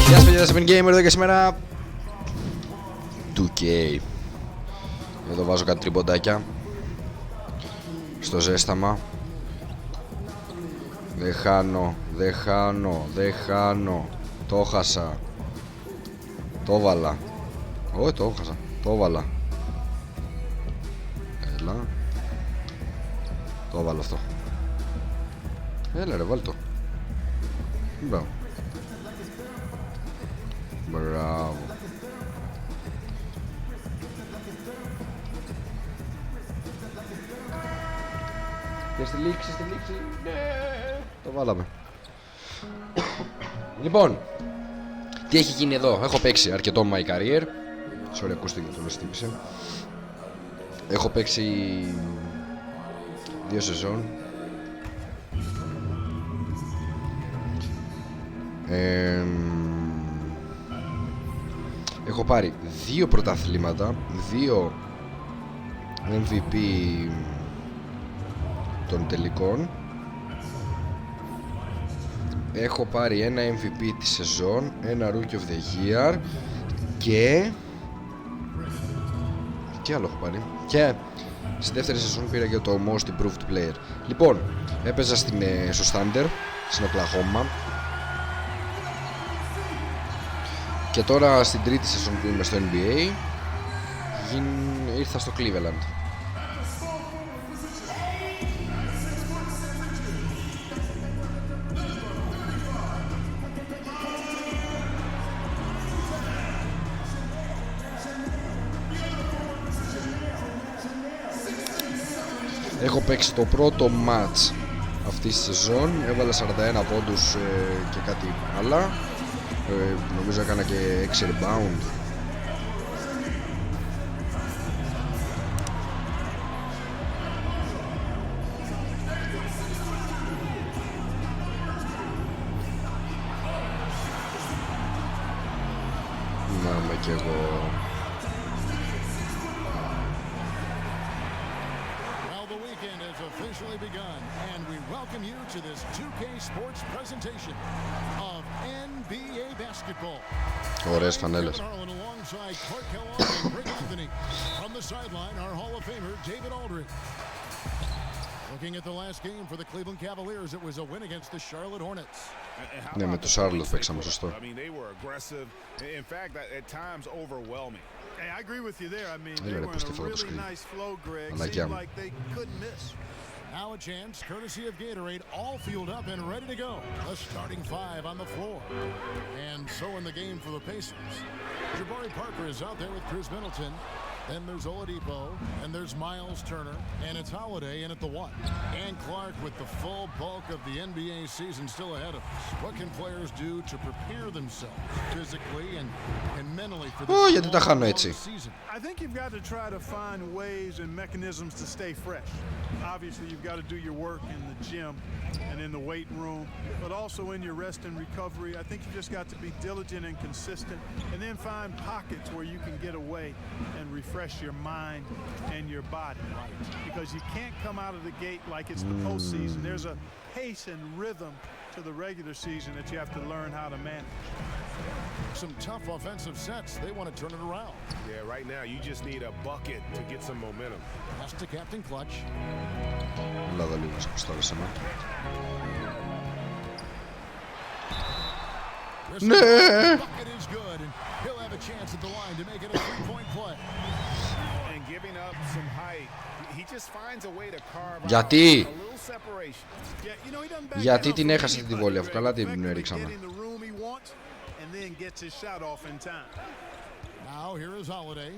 Γεια σας παιδιά, είμαι Gamer εδώ και σήμερα 2K. Εδώ βάζω κάτι τριμποντάκια στο ζέσταμα. Δεν χάνω. Το χάσα. Το βάλα. Όχι, το χάσα. Το βάλα. Έλα. Το βάλω αυτό. Έλα ρε, βάλ' το. Μπράβο. Μπράβο. Και στη λήξη. Ναι. Το βάλαμε. Λοιπόν, τι έχει γίνει εδώ? Έχω παίξει αρκετό My Career. Sorry, ακούστηκε το λεστύπησε. Έχω παίξει 2 σεζόν. Έχω πάρει 2 πρωταθλήματα, 2 MVP των τελικών. Έχω πάρει ένα MVP της σεζόν, ένα Rookie of the Year και άλλο έχω πάρει. Και στη δεύτερη σεζόν πήρα και το Most Improved Player. Λοιπόν, έπαιζα στο Thunder, στην Οκλαχώμα. Και τώρα στην τρίτη σεζόν που είμαι στο NBA ήρθα στο Cleveland. Έχω παίξει το πρώτο ματς αυτής της σεζόν, έβαλα 41 πόντους και κάτι άλλα. Νομίζω έκανα και 6 rebound. Να είμαι κι εγώ. Officially begun, and we welcome you to this 2K Sports presentation of NBA basketball. Ωραίες φανέλες. Alongside Clark Kellogg and Rick Anthony. From the sideline, our Hall of Famer David Aldridge. Looking at the last game for the Cleveland Cavaliers, it was a win against the Charlotte Hornets. Ναι, με τους Charlotte παίξαμε, σωστό. I mean, they were aggressive. In fact, at times overwhelming. Hey, I agree with you there. I mean, they were in a really nice flow, Greg. Seemed like they couldn't miss. Now a chance, courtesy of Gatorade, all fueled up and ready to go. A starting 5 on the floor. And so in the game for the Pacers. Jabari Parker is out there with Chris Middleton. Then there's Oladipo, and there's Miles Turner, and it's Holiday in at the 1. And Clark with the full bulk of the NBA season still ahead of us. What can players do to prepare themselves physically and mentally for this season? I think you've got to try to find ways and mechanisms to stay fresh. Obviously, you've got to do your work in the gym and in the weight room, but also in your rest and recovery. I think you just got to be diligent and consistent, and then find pockets where you can get away and refresh your mind and your body, because you can't come out of the gate like it's the postseason. There's a pace and rhythm to the regular season that you have to learn how to manage. Some tough offensive sets. They want to turn it around. Yeah, right now you just need a bucket to get some momentum. Pass to Captain Clutch. Λάδω λίγο στο μάτι. Ναι! Γιατί? Γιατί την έχασε την βόλη, αφού καλά την ρίξαμε. Now here is Holiday.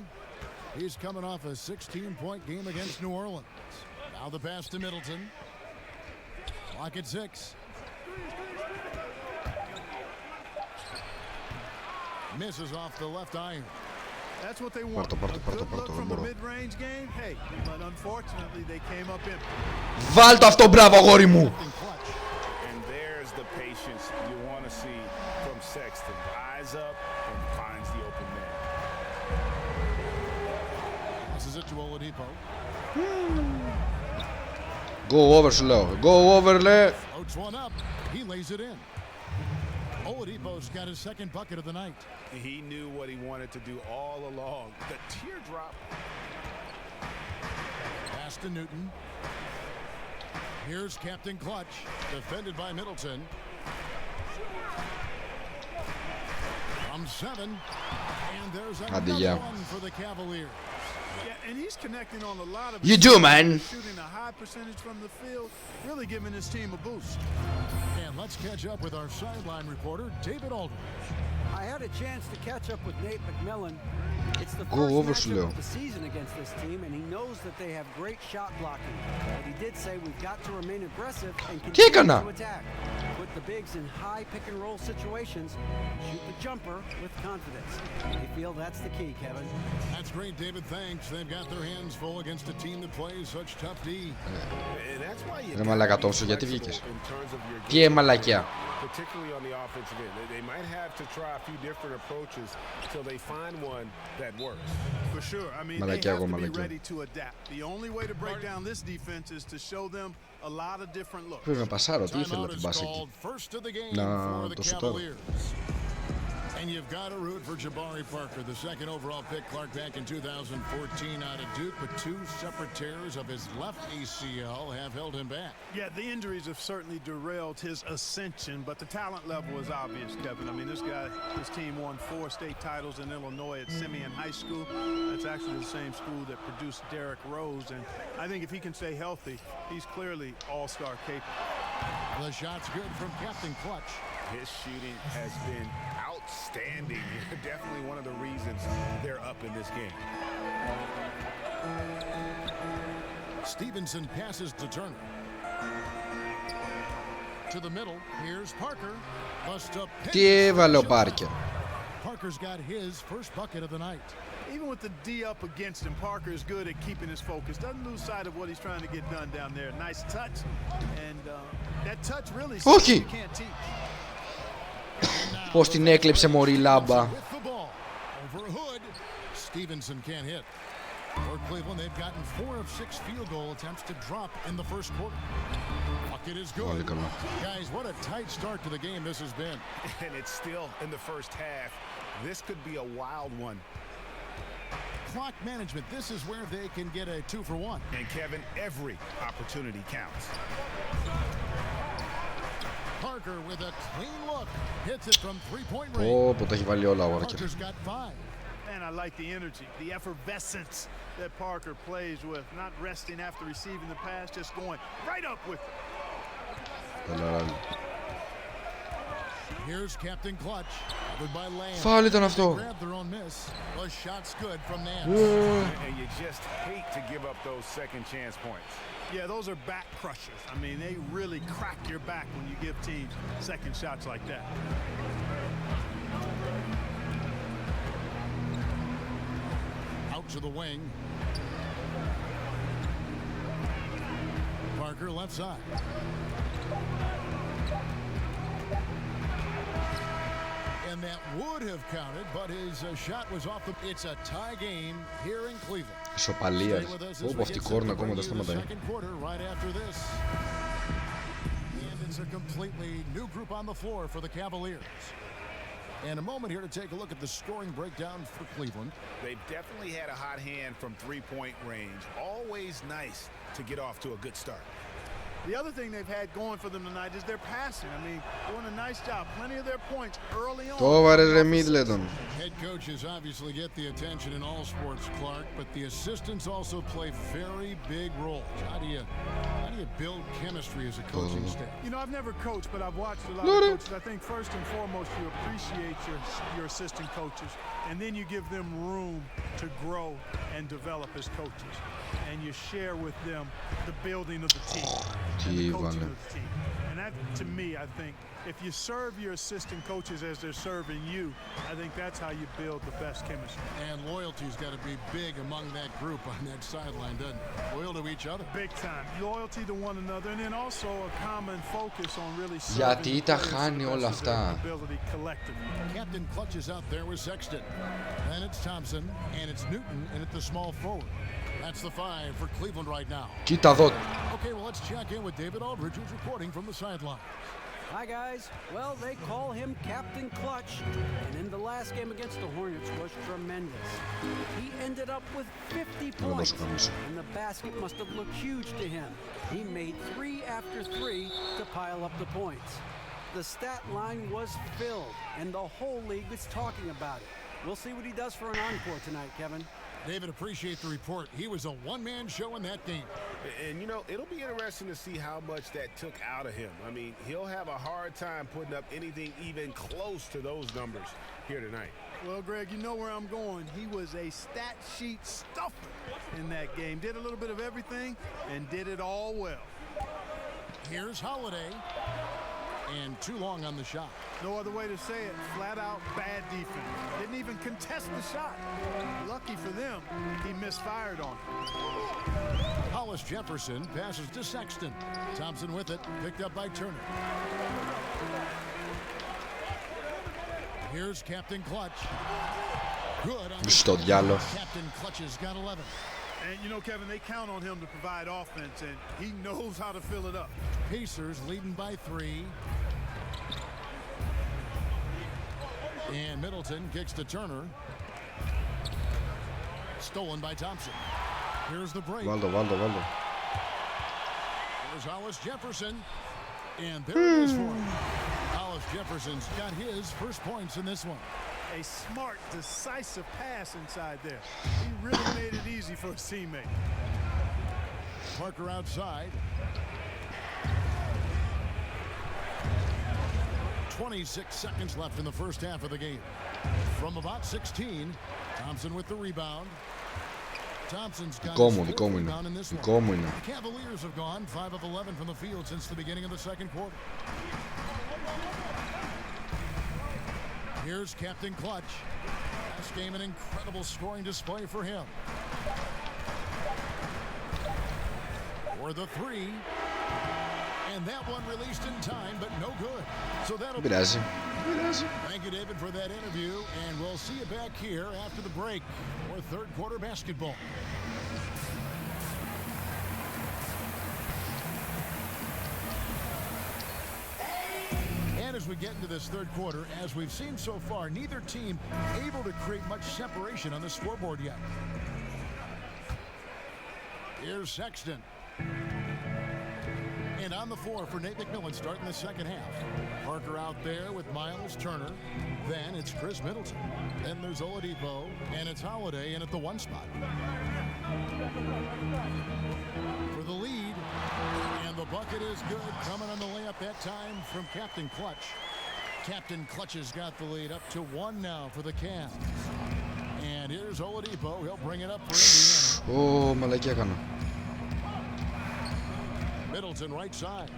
He's coming off a 16-point game against New Orleans. Now the pass to Middleton. Clock at 6. Misses off the left iron. That's what they want. Πάρτο, δεν μπορώ. Hey, but unfortunately they came up in. Βάλ' το αυτό, μπράβο, αγόρι μου! And there's the patience you want to see from Sexton. Eyes up and finds the open man. Passes it to Oladipo. Go over σου λέω. Go over λέει. Floats one up. He lays it in. Oladipo's got his second bucket of the night. He knew what he wanted to do all along. The teardrop. Pass to Newton. Here's Captain Clutch, defended by Middleton. From 7, and there's another one for the Cavaliers. Yeah, and he's connecting on a lot of. You do, man. Shooting a high percentage from the field, really giving his team a boost. And let's catch up with our sideline reporter, David Aldridge. I had a chance to catch up with Nate McMillan. It's the Go first over matchup slow. of the season against this team, and he knows that they have great shot blocking. But he did say we've got to remain aggressive and continue to attack. Put the bigs in high pick and roll situations. Shoot the jumper with confidence. They feel that's the key, Kevin. That's great, David. Thanks. They've got their hands full against a team that plays such tough D. Ρε μαλάκα τόσο, γιατί βγήκες? Τι μαλακιά. Particularly on the offensive end. They might have to try a few different approaches until they find one that works. For sure. I mean, they have to be ready to adapt. The only way to break down this defense is to show them a lot of different looks. Πρέπει να πασάρω, τι ήθελα να την πάσει εκεί. Να το σουτάρω. And you've got to root for Jabari Parker, the second overall pick, Clark, back in 2014 out of Duke, but 2 separate tears of his left ACL have held him back. Yeah, the injuries have certainly derailed his ascension, but the talent level is obvious, Kevin. I mean, this team won 4 state titles in Illinois at Simeon High School. That's actually the same school that produced Derrick Rose, and I think if he can stay healthy, he's clearly all-star capable. The shot's good from Captain Clutch. His shooting has been outstanding. Definitely one of the reasons they're up in this game. Stevenson passes to Turner. To the middle. Here's Parker. Τι έβαλε ο Πάρκερ. Parker's got his first bucket of the night. Even with the D up against him, Parker is good at keeping his focus. Doesn't lose sight of what he's trying to get done down there. Nice touch. And that touch really you can't teach. Πώς την έκλεψε μωρή λάμπα. Stevenson can't hit. For Cleveland, they've gotten 4 of 6 field goal attempts to drop in the first quarter. Bucket is good. Guys, what a tight start to the game this has been. And it's still in the first half. This could be a wild one. Clock management, this is where they can get a 2-for-1. And Kevin, every opportunity counts. Parker with a clean look. Hits it from 3-point range. Πω, το έχει βάλει όλα ο Πάρκερ. Parker's got 5. And I like the energy, the effervescence that Parker plays with. Not resting after receiving the pass, just going right up with it. Here's Captain Clutch. Φάουλ ήταν αυτό. Grab their own miss. A shot's good from Nance. And you just hate to give up those second chance points. Yeah, those are back crushers. I mean, they really crack your back when you give teams second shots like that. Out to the wing. Parker left side. And that would have counted, but his shot was off the... It's a tie game here in Cleveland. Ισοπαλία. Όπου αυτή η κόρνα ακόμα τα σταματάει. Right after this. And it's a completely new group on the floor for the Cavaliers. And a moment here to take a look at the scoring breakdown for Cleveland. They've definitely had a hot hand from 3-point range. Always nice to get off to a good start. The other thing they've had going for them tonight is their passing. I mean, doing a nice job. Plenty of their points early on. Το βάρε ρε Μίτλετον. Head coaches obviously get the attention in all sports, Clark, but the assistants also play very big roles. How do you build chemistry as a coaching staff? You know, I've never coached, but I've watched a lot of coaches. I think first and foremost, you appreciate your assistant coaches, and then you give them room to grow and develop as coaches. And you share with them the building of the team, and the coaching of the team. And that, to me, I think, if you serve your assistant coaches as they're serving you, I think that's how you build the best chemistry. And loyalty's got to be big among that group on that sideline, doesn't it? Loyal to each other. Big time. Loyalty to one another, and then also a common focus on really serving Γιατί τα χάνει όλα αυτά. Captain Clutch is out there with Sexton. Then it's Thompson, and it's Newton, and it's the small forward. That's the 5 for Cleveland right now. Κοίτα εδώ. Okay, well, let's check in with David Aldridge, who's reporting from the sideline. Hi, guys. Well, they call him Captain Clutch, and in the last game against the Hornets was tremendous. He ended up with 50 points, and the basket must have looked huge to him. He made 3 after 3 to pile up the points. The stat line was filled, and the whole league is talking about it. We'll see what he does for an encore tonight, Kevin. David, appreciate the report. He was a one-man show in that game. And, you know, it'll be interesting to see how much that took out of him. I mean, he'll have a hard time putting up anything even close to those numbers here tonight. Well, Greg, you know where I'm going. He was a stat sheet stuffer in that game. Did a little bit of everything and did it all well. Here's Holiday. And too long on the shot. No other way to say it. Flat out bad defense. Didn't even contest the shot. Lucky for them, he misfired on it. Hollis Jefferson passes to Sexton. Thompson with it, picked up by Turner. Here's Captain Clutch. Good on the Captain Clutch has got 11. And you know, Kevin, they count on him to provide offense, and he knows how to fill it up. Pacers leading by 3. And Middleton kicks to Turner. Stolen by Thompson. Here's the break. Βάλτο. There's Hollis Jefferson. And there it is for him. Hollis Jefferson's got his first points in this one. A smart, decisive pass inside there. He really made it easy for his teammate. Parker outside. 26 seconds left in the first half of the game. From about 16, Thompson with the rebound. Thompson's got his rebound in this one. The Cavaliers have gone 5 of 11 from the field since the beginning of the second quarter. Here's Captain Clutch. Last game, an incredible scoring display for him. For the 3. And that one released in time, but no good. So that'll be... Thank you, David, for that interview. And we'll see you back here after the break for third quarter basketball. And as we get into this third quarter, as we've seen so far, neither team able to create much separation on the scoreboard yet. Here's Sexton. And on the floor for Nate McMillan starting the second half. Parker out there with Miles Turner. Then it's Chris Middleton. Then there's Oladipo. And it's Holiday in at the 1 spot. For the lead. And the bucket is good. Coming on the layup that time from Captain Clutch. Captain Clutch has got the lead up to 1 now for the Cavs. And here's Oladipo. He'll bring it up for Indiana. Μαλακή έκανα. Middleton right side.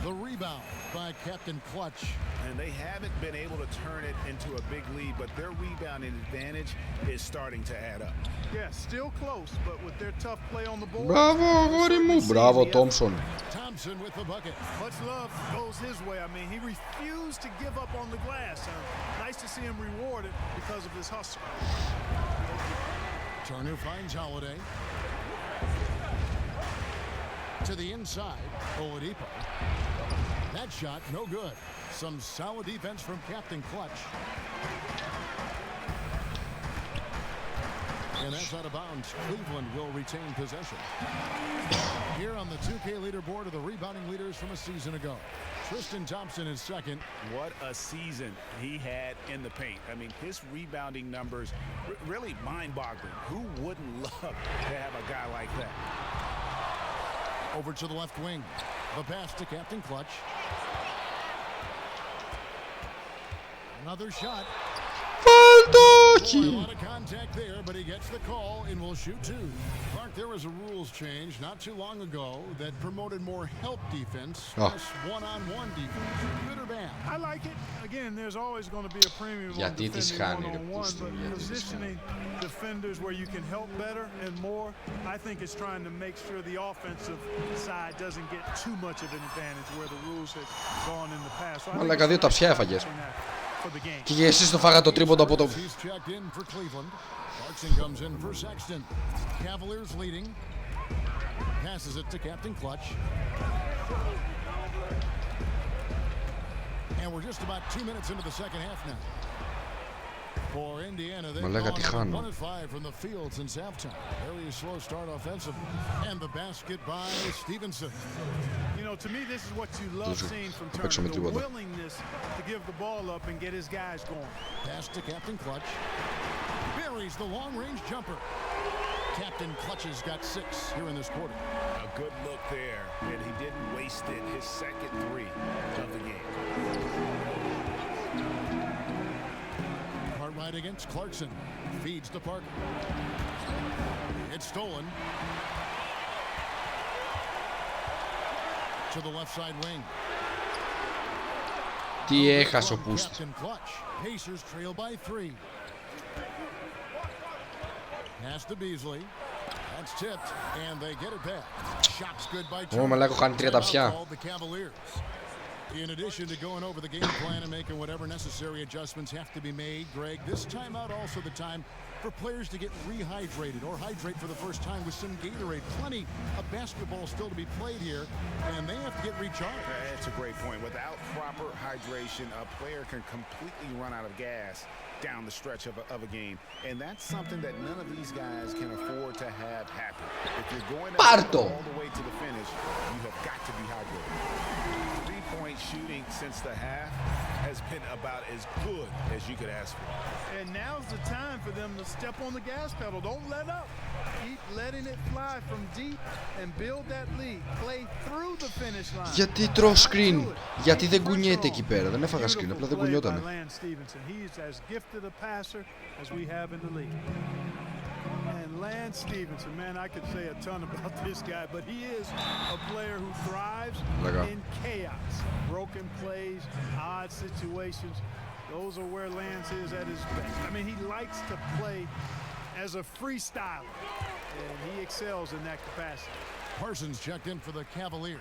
The rebound by Captain Clutch. And they haven't been able to turn it into a big lead, but their rebounding advantage is starting to add up. Yeah, still close, but with their tough play on the board. Μπράβο, αγόρι μου. Μπράβο, Thompson. Thompson with the bucket. Much love goes his way. I mean, he refused to give up on the glass. Nice to see him rewarded because of his hustle. Turner finds Holiday. To the inside, Oladipo. That shot, no good. Some solid defense from Captain Clutch. And that's out of bounds. Cleveland will retain possession. Here on the 2K leaderboard are the rebounding leaders from a season ago. Tristan Thompson is second. What a season he had in the paint. I mean, his rebounding numbers really mind-boggling. Who wouldn't love to have a guy like that? Over to the left wing. The pass to Captain Clutch. Another shot. A lot of contact there, but he gets the call and will shoot 2. Clark, there was a rules change not too long ago that promoted more help defense, less one-on-one defense. Good or bad? I like it. Again, there's always going to be a premium on Γιατί τις defending χάνει, ρε one-on-one, πούστο, but γιατί τις positioning defenders where you can help better and more, I think it's trying to make sure the offensive side doesn't get too much of an advantage where the rules have gone in the past. So Μαλάκα, 2 ταψιά έφαγες. Και εσείς το φάγατε το τρίποντο από το... Clarkson comes in for Sexton. Cavaliers leading. Passes it to Captain Clutch. And we're just about 2 minutes into the second half now. For Indiana, they've gone 1 of 5 from the field since halftime. Very slow start offensively. And the basket by Stevenson. You know, to me, this is what you love seeing from Turner, the willingness to give the ball up and get his guys going. Pass to Captain Clutch. Buries the long-range jumper. Captain Clutch has got 6 here in this quarter. A good look there, and he didn't waste it. His second 3 of the game. Right against Clarkson. Feeds to Parker. It's stolen. To the left side wing. Τι έχασε ο Πούστη. Pacers trail by 3. Pass to Beasley. That's tipped, and they get it back. Shots good by Turner. Μαλάκα έχω κάνει 3 ταψιά. In addition to going over the game plan and making whatever necessary adjustments have to be made, Greg, this timeout also the time for players to get rehydrated or hydrate for the first time with some Gatorade. Plenty of basketball still to be played here, and they have to get recharged. That's a great point. Without proper hydration, a player can completely run out of gas down the stretch of a game, and that's something that none of these guys can afford to have happen. If you're going all the way to the finish, you have got to be hydrated. 3-point shooting since the half has been about as good as you could ask for. And now's the time for them to step on the gas pedal. Don't let up. Keep letting it fly from deep and build that lead. Play through the finish line. Γιατί τρώω screen? Γιατί δεν κουνιέται εκεί πέρα? Δεν έφαγα screen, απλά δεν κουνιότανε. He's as gifted a passer as we have in the league. And Lance Stevenson, man, I could say a ton about this guy, but he is a player who thrives in chaos. Broken plays, odd situations. Those are where Lance is at his best. I mean, he likes to play as a freestyler, and he excels in that capacity. Parsons checked in for the Cavaliers.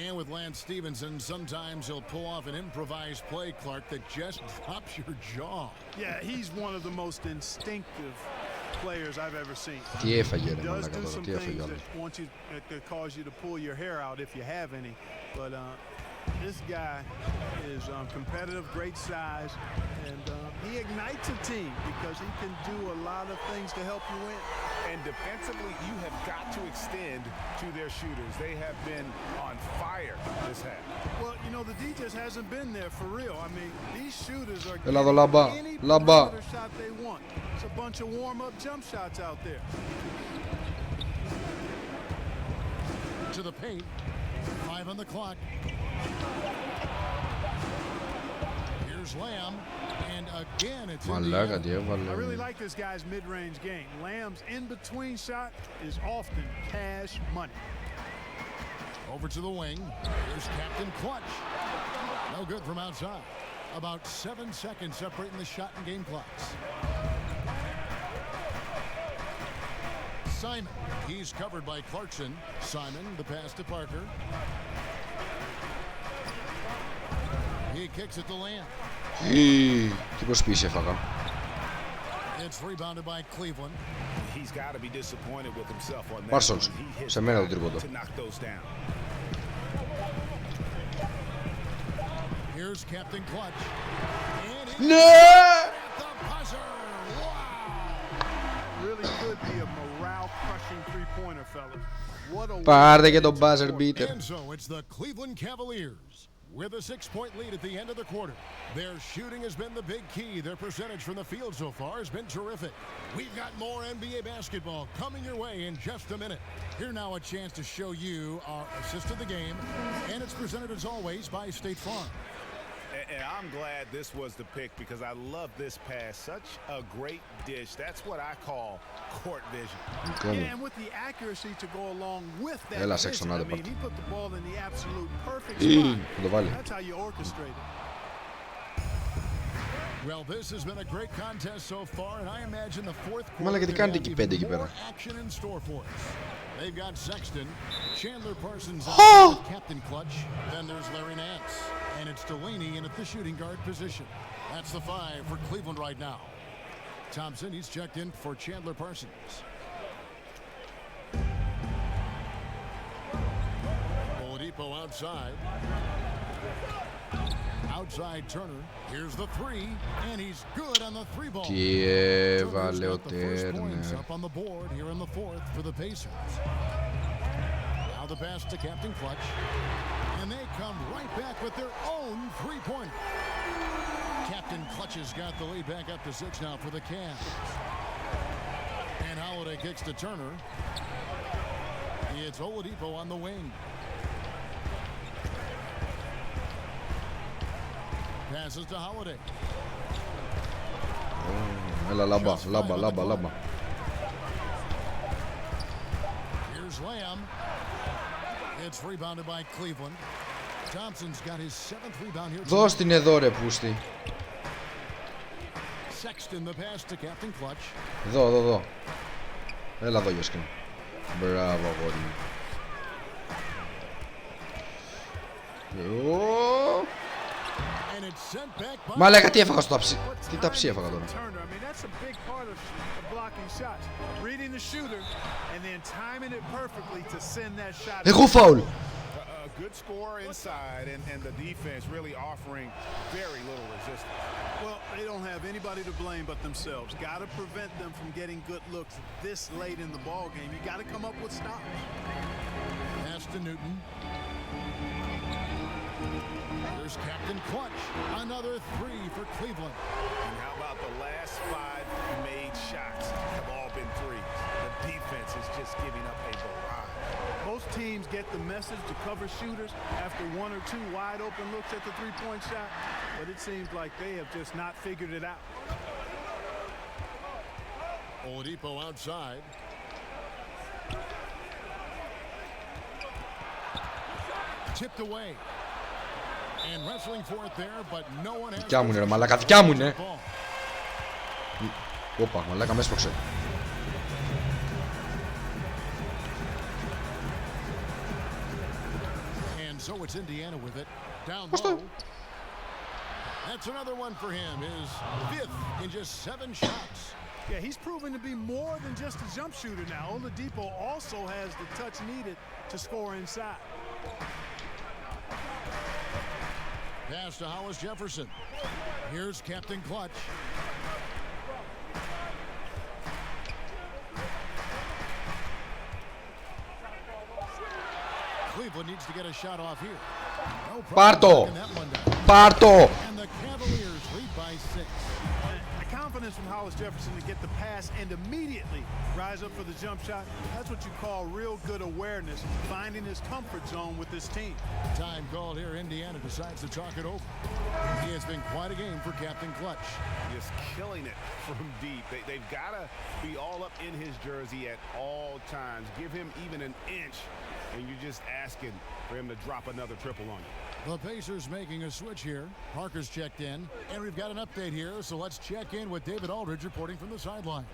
And with Lance Stevenson, sometimes he'll pull off an improvised play, Clark, that just drops your jaw. Yeah, he's one of the most instinctive players I've ever seen. Τι έφαγε ρε He does μαλάκα do τώρα, some τι έφαγε things άλλο. that could cause you to pull your hair out if you have any. But this guy is competitive, great size, and he ignites a team because he can do a lot of things to help you win. And defensively, you have got to extend to their shooters. They have been on fire this half. Well, you know, the D just hasn't been there for real. I mean, these shooters are Έλα εδώ λαμπά, any λαμπά. shot they want. It's a bunch of warm-up jump shots out there. To the paint. 5 on the clock. Here's Lamb, and again it's Μαλάκα in τι I έβαλε. really like this guy's mid-range game. Lamb's in-between shot is often cash money. Over to the wing. Here's Captain Clutch. No good from outside. About 7 seconds separating the shot and game clocks. Simon. He's covered by Clarkson. Simon, the pass to Parker. He kicks it to Lamb. Τι προσπίση έφαγα. It's rebounded by Cleveland. He's got to be disappointed with himself on that. Parsons, σε μένα το τρίποντο. To knock those down. Here's Captain Clutch. Ναι! The buzzer. Wow. Really could be a morale-crushing three-pointer, fellas. What a Πάρτε και τον buzzer beater. And so it's the Cleveland Cavaliers with a 6-point lead at the end of the quarter. Their shooting has been the big key. Their percentage from the field so far has been terrific. We've got more NBA basketball coming your way in just a minute. Here now a chance to show you our assist of the game, and it's presented as always by State Farm. And I'm glad this was the pick because I love this pass. Such a great dish. That's what I call court vision. Yeah, and with the accuracy to go along with that Έλα, vision, Sexton, I άντε mean, πάρτε. he put the ball in the absolute perfect spot. Θα το βάλει. That's how you orchestrate it. Well, this has been a great contest so far, and I imagine the fourth quarter Μάλα γιατί κάνετε εκεί πέντε εκεί more πέρα. action in store for us. They've got Sexton, Chandler Parsons, Captain Clutch. Then there's Larry Nance, and it's Delaney in at the shooting guard position. That's the 5 for Cleveland right now. Thompson, he's checked in for Chandler Parsons. Oladipo outside. Outside Turner. Here's the three, and he's good on the three ball. Τι έβαλε ο Turner. Up on the board here in the fourth for the Pacers. Now the pass to Captain Clutch, and they come right back with their own three-pointer. Captain Clutch has got the lead back up to 6 now for the Cavs. And Holiday kicks to Turner. It's Oladipo on the wing. Passes to Holiday. Έλα λάμπα. Here's Lamb. It's rebounded by Cleveland. Thompson's got his 7th rebound here. Δώσ' την εδώ ρε πούστη. Sexton the pass to Captain Clutch. Εδώ. Έλα εδώ Γιώσκιν. Μπράβο αγόρι μου. Μαλάκα τι έφαγα στο ταψί. Τι ταψί έφαγα τώρα. Έχω φάουλ. Good score inside, and the defense really offering very little resistance. Well, they don't have anybody to blame but themselves. Got to prevent them from getting good looks this late in the ball game. You got to come up with stops. Pass to Newton. Here's Captain Clutch. Another three for Cleveland. And how about the last 5 made shots have all been threes? The defense is just giving up a barrage. Most teams get the message to cover shooters after 1 or 2 wide open looks at the three-point shot, but it seems like they have just not figured it out. Oladipo outside. Tipped away. And wrestling for it there, but no one has. Δικιά μου είναι ρε μαλάκα, δικιά μου είναι. Όπα, μαλάκα με έσπρωξε. So it's Indiana with it. Down low. That's another one for him. His 5th in just 7 shots. Yeah, he's proven to be more than just a jump shooter now. Oladipo also has the touch needed to score inside. Pass to Hollis Jefferson. Here's Captain Clutch. Cleveland needs to get a shot off here. Πάρτο. And the Cavaliers lead by 6. The confidence from Hollis Jefferson to get the pass and immediately rise up for the jump shot. That's what you call real good awareness, finding his comfort zone with this team. Time called here. Indiana decides to talk it over. It's been quite a game for Captain Clutch. Just killing it from deep. They've got to be all up in his jersey at all times. Give him even an inch, and you're just asking for him to drop another triple on you. The Pacers making a switch here. Parker's checked in, and we've got an update here, so let's check in with David Aldridge reporting from the sideline.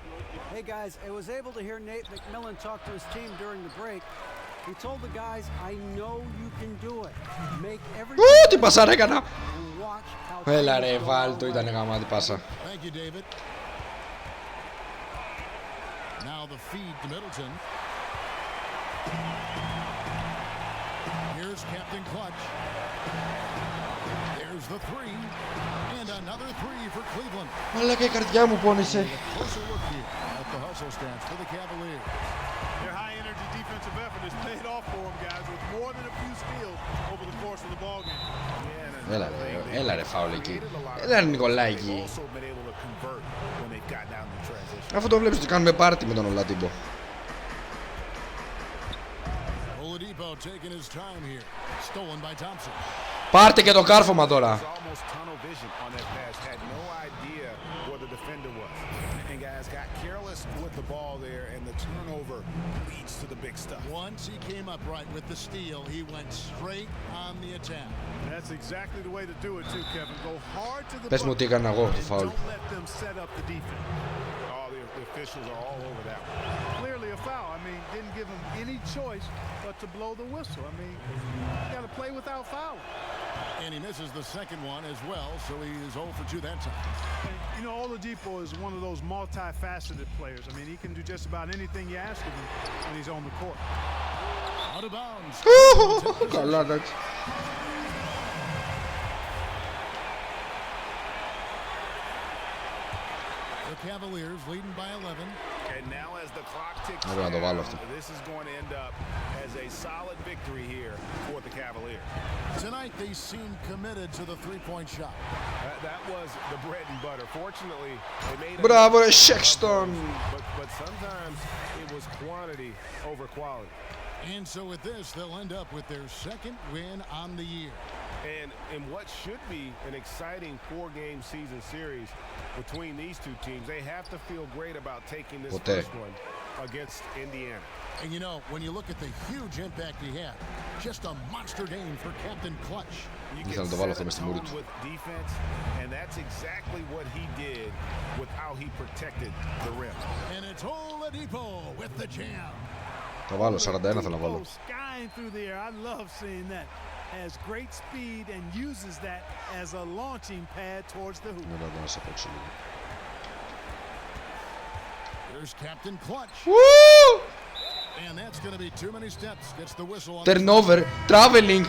Hey guys, I was able to hear Nate McMillan talk to his team during the break. He told the guys, I know you can do it. Make every Τι πασάρα έκανα. Έλα ρε βάλτο, ήταν γαμάτη πάσα. Thank you, David. Now the feed to Middleton. Here's Captain Clutch. There's the three. And another three for Cleveland. Μαλάκα η καρδιά μου πόνεσε. Closer look here at the hustle stance for the Cavaliers. Their high-energy defensive effort has paid off for them, guys, with more than a few steals over the course of the ball game. Έλα ρε φάουλ εκεί. Έλα ρε Νικολάη εκεί. Αφού το βλέπεις ότι κάνουμε πάρτι με τον Ολαντίμπο. Oladipo taking his time here. Stolen by Thompson. Πάρτε και το κάρφωμα τώρα. Got careless with the ball there, and the turnover leads to the big stuff. Once he came up right with the steal, he went straight on the attack. That's exactly the way to do it too, Kevin. Go hard to the Πες μου τι έκανα εγώ το φάουλ. Don't let them set up the defense. All the officials are all over that. Clearly a foul. I mean, didn't give them any choice but to blow the whistle. I mean, you got to play without fouling. And he misses the second one as well, so he is 0 for 2 that time. And, you know, Oladipo is one of those multifaceted players. I mean, he can do just about anything you ask of him when he's on the court. Out of bounds. Καλά, εντάξει. The Cavaliers leading by 11. And now as the clock ticks Πρέπει να το βάλω down, αυτό. this is going to end up as a solid victory here for the Cavaliers. Tonight they seem committed to the three-point shot. That was the bread and butter. Fortunately, they made Μπράβο ρε Σέξτον. but sometimes it was quantity over quality. And so with this, they'll end up with their second win on the year. And in what should be an exciting 4-game season series between these two teams, they have to feel great about taking this first one against Indiana. And you know, when you look at the huge impact he had, just a monster game for Captain Clutch. You can set a tone with defense, and that's exactly what he did with how he protected the rim. And it's Oladipo with the jam. Θα βάλω, 41 θέλω να βάλω. Skying through the air. I love seeing that. Has great speed and uses that as a launching pad towards the hoop. Μετά να σε παίξω λίγο. Here's Captain Clutch. And that's going to be too many steps. Gets the whistle on. Turnover, traveling.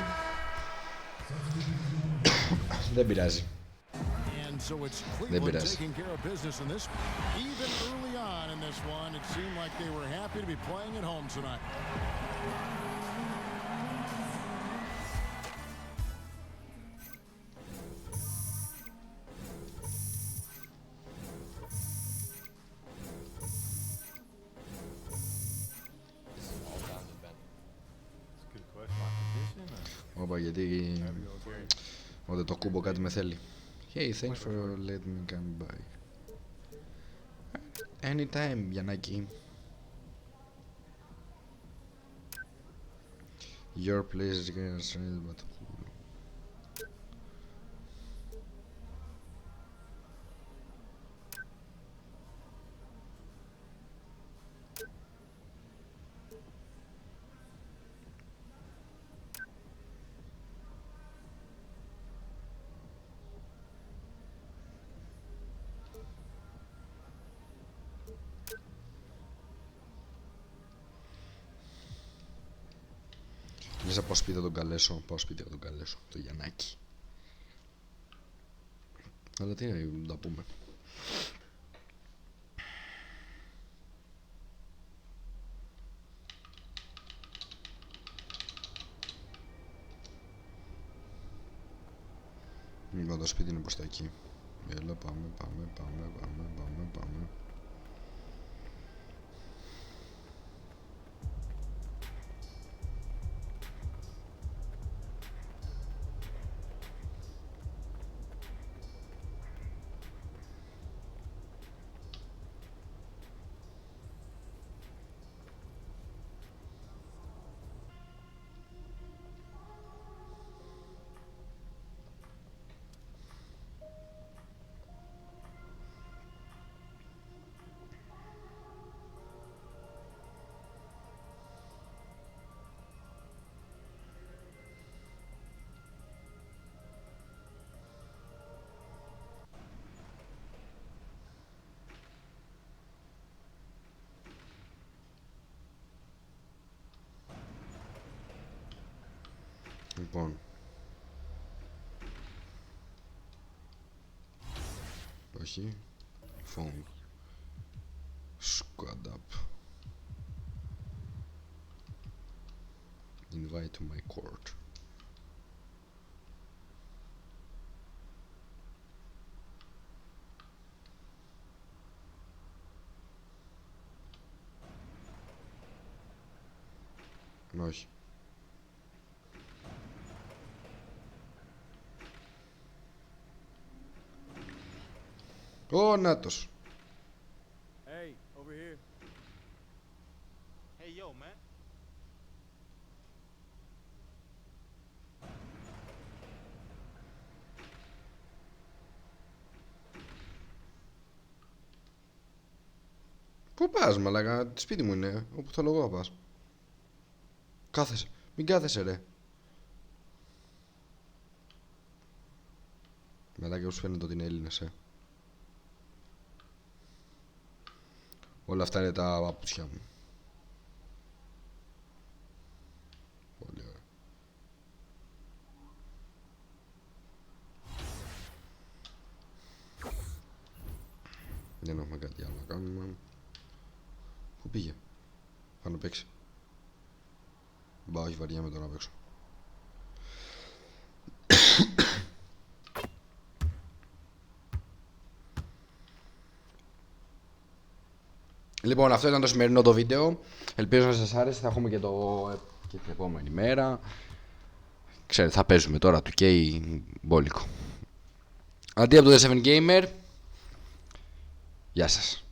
Δεν πειράζει. And so it's Cleveland taking care of business in this. Even early on in this one, it seemed like they were happy to be playing at home tonight. Όπα, γιατί όταν το κούμπο κάτι με θέλει. Hey, thanks for letting me come by. Anytime, Γιαννάκη. Your place is getting strange, but cool. Λες να πάω σπίτι να τον καλέσω. Πάω σπίτι να τον καλέσω. Το Γιαννάκη. Αλλά τι να τα πούμε. Λοιπόν, το σπίτι είναι προς τα εκεί. Έλα, πάμε. Λοιπόν, όχι, phone, squad up, invite to my court. Όχι. Ω, νάτος. Hey, over here. Hey, yo, man. Πού πας, μαλάκα, σπίτι μου είναι, όπου θέλω εγώ να πας. Κάθεσαι, μην κάθεσαι ρε. Μετά και όσους φαίνεται ότι είναι Έλληνες, Όλα αυτά είναι τα παπούτσια μου. Πολύ ωραία. Δεν έχουμε κάτι άλλο να κάνουμε. Πού πήγε? Θα να παίξει. Μπα, όχι, βαριά με το να παίξω. Λοιπόν, αυτό ήταν το σημερινό το βίντεο. Ελπίζω να σας άρεσε. Θα έχουμε και την επόμενη μέρα. Ξέρετε, θα παίζουμε τώρα του K μπόλικο. Αντί από το The 7 Gamer. Γεια σας.